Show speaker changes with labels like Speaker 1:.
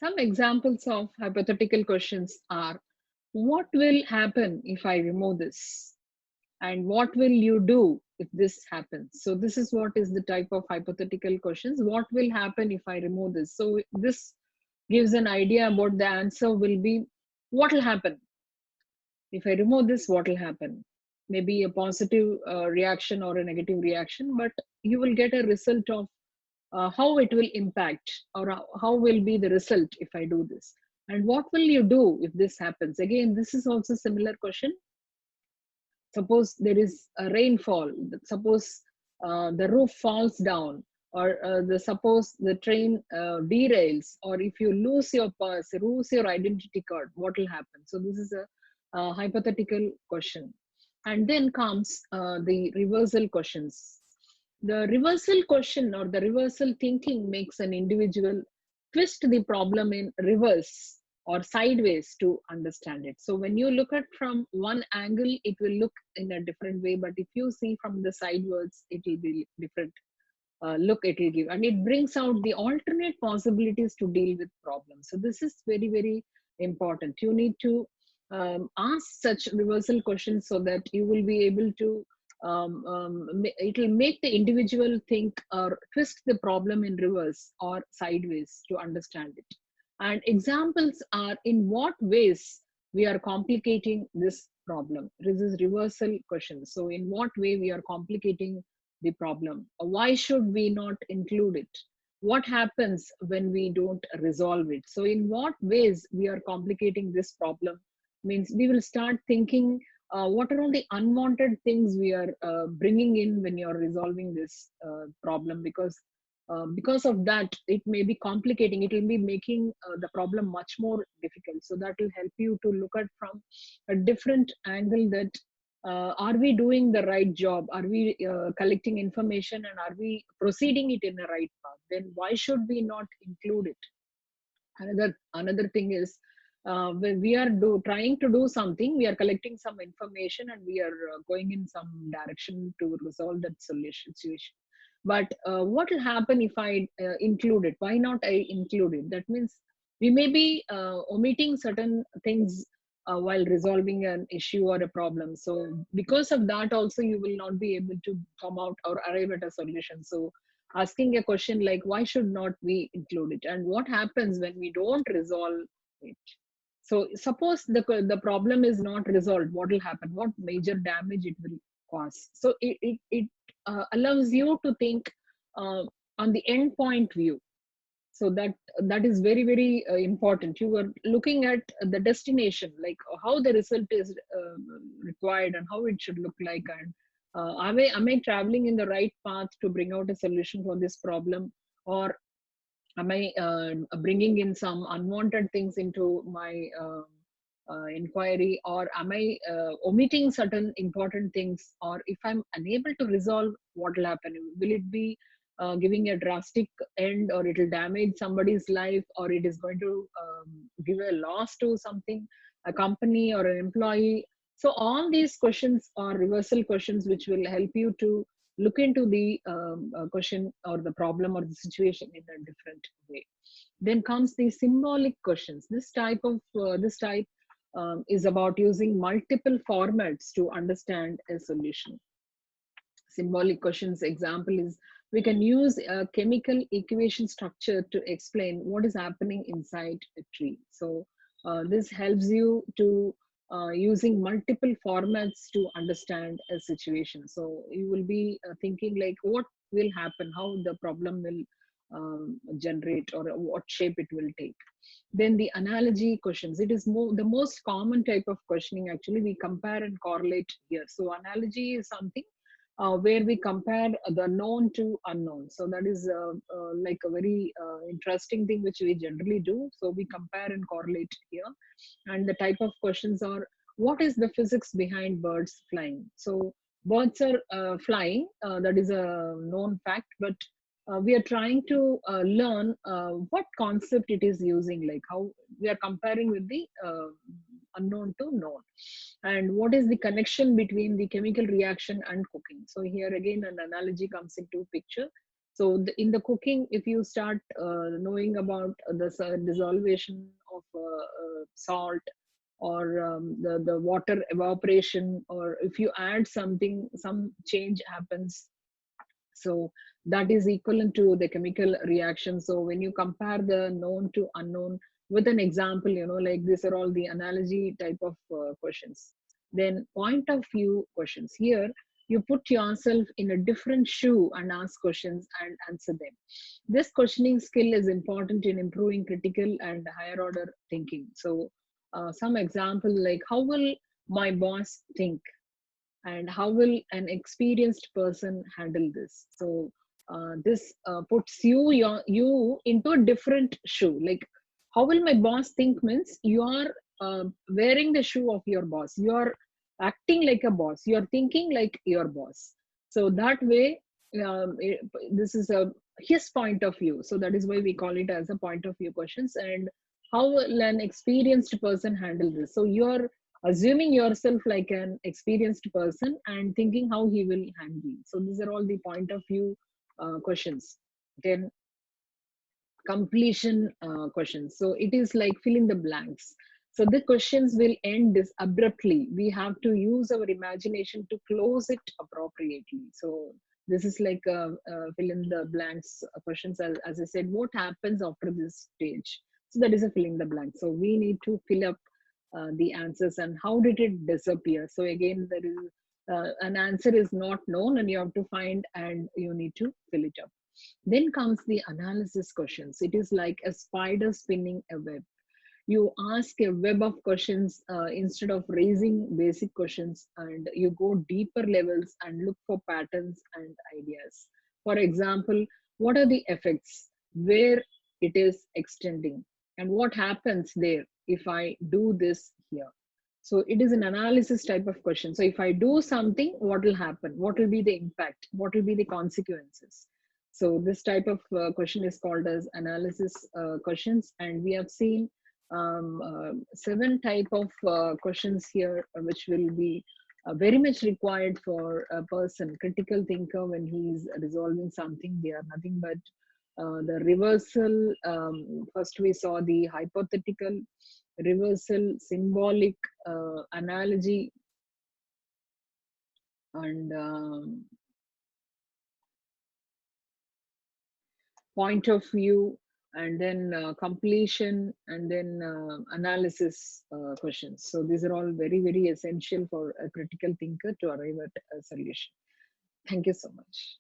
Speaker 1: Some examples of hypothetical questions are, what will happen if I remove this? And what will you do if this happens? So this is what is the type of hypothetical questions. What will happen if I remove this? So this gives an idea about the answer will be, what will happen? If I remove this, what will happen? Maybe a positive reaction or a negative reaction, but you will get a result of how it will impact, or how will be the result if I do this. And what will you do if this happens? Again, this is also similar question. Suppose there is a rainfall, suppose the roof falls down, or suppose the train derails, or if you lose your purse, lose your identity card, what will happen? So this is a hypothetical question. And then comes the reversal questions. The reversal question or the reversal thinking makes an individual twist the problem in reverse or sideways to understand it. So when you look at from one angle, it will look in a different way, but if you see from the sidewards, it will be different look it will give, and it brings out the alternate possibilities to deal with problems. So this is very, very important. You need to ask such reversal questions so that you will be able to it will make the individual think or twist the problem in reverse or sideways to understand it. And examples are, in what ways we are complicating this problem. This is reversal question. So in what way we are complicating the problem? Why should we not include it? What happens when we don't resolve it? So in what ways we are complicating this problem means we will start thinking what are all the unwanted things we are bringing in when you're resolving this problem, because of that it may be complicating, it will be making the problem much more difficult. So that will help you to look at from a different angle, that are we doing the right job, are we collecting information, and are we proceeding it in the right path? Then why should we not include it? Another thing is, when we are trying to do something, we are collecting some information and we are going in some direction to resolve that solution situation. But what will happen if I include it? Why not I include it? That means we may be omitting certain things while resolving an issue or a problem. So because of that also you will not be able to come out or arrive at a solution. So asking a question like, why should not we include it, and what happens when we don't resolve it? So suppose the problem is not resolved, what will happen? What major damage it will cause? So it allows you to think uh, on the end point view. So that is very, very important. You were looking at the destination, like how the result is required and how it should look like, and am I traveling in the right path to bring out a solution for this problem, or am I bringing in some unwanted things into my inquiry, or am I omitting certain important things? Or if I'm unable to resolve, what will happen? Will it be giving a drastic end, or it will damage somebody's life, or it is going to give a loss to something, a company or an employee? So all these questions are reversal questions which will help you to look into the question or the problem or the situation in a different way. Then comes the symbolic questions. This type is about using multiple formats to understand a solution. Symbolic questions example is, we can use a chemical equation structure to explain what is happening inside a tree. So this helps you to using multiple formats to understand a situation. So you will be thinking like, what will happen, how the problem will generate, or what shape it will take. Then the analogy questions, it is the most common type of questioning. Actually, we compare and correlate here. So analogy is something where we compare the known to unknown. So that is like a very interesting thing which we generally do. So we compare and correlate here. And the type of questions are, what is the physics behind birds flying? So birds are flying, that is a known fact, but we are trying to learn what concept it is using, like how we are comparing with the unknown to known, and what is the connection between the chemical reaction and cooking. So here again an analogy comes into picture. So in the cooking, if you start knowing about the dissolution of salt, or the water evaporation, or if you add something, some change happens, so that is equivalent to the chemical reaction. So when you compare the known to unknown with an example, like these are all the analogy type of questions. Then point of view questions. Here you put yourself in a different shoe and ask questions and answer them. This questioning skill is important in improving critical and higher order thinking. So some example, like how will my boss think, and how will an experienced person handle this? So this puts you into a different shoe. Like how will my boss think means you are wearing the shoe of your boss, you are acting like a boss, you are thinking like your boss. So that way, this is a his point of view, so that is why we call it as a point of view questions. And how will an experienced person handle this? So you're assuming yourself like an experienced person and thinking how he will handle. So these are all the point of view questions. Then completion questions. So it is like fill in the blanks. So the questions will end this abruptly. We have to use our imagination to close it appropriately. So this is like fill in the blanks questions. As I said, what happens after this stage? So that is a fill in the blank. So we need to fill up the answers, and how did it disappear? So again, there is an answer is not known, and you have to find and you need to fill it up. Then comes the analysis questions. It is like a spider spinning a web. You ask a web of questions instead of raising basic questions, and you go deeper levels and look for patterns and ideas. For example, what are the effects, where it is extending, and what happens there if I do this here? So it is an analysis type of question. So if I do something, what will happen? What will be the impact? What will be the consequences? So this type of question is called as analysis questions. And we have seen 7 type of questions here, which will be very much required for a person, critical thinker, when he is resolving something. They are nothing but the reversal. First we saw the hypothetical, reversal, symbolic, analogy, and point of view, and then completion, and then analysis questions. So these are all very, very essential for a critical thinker to arrive at a solution. Thank you so much.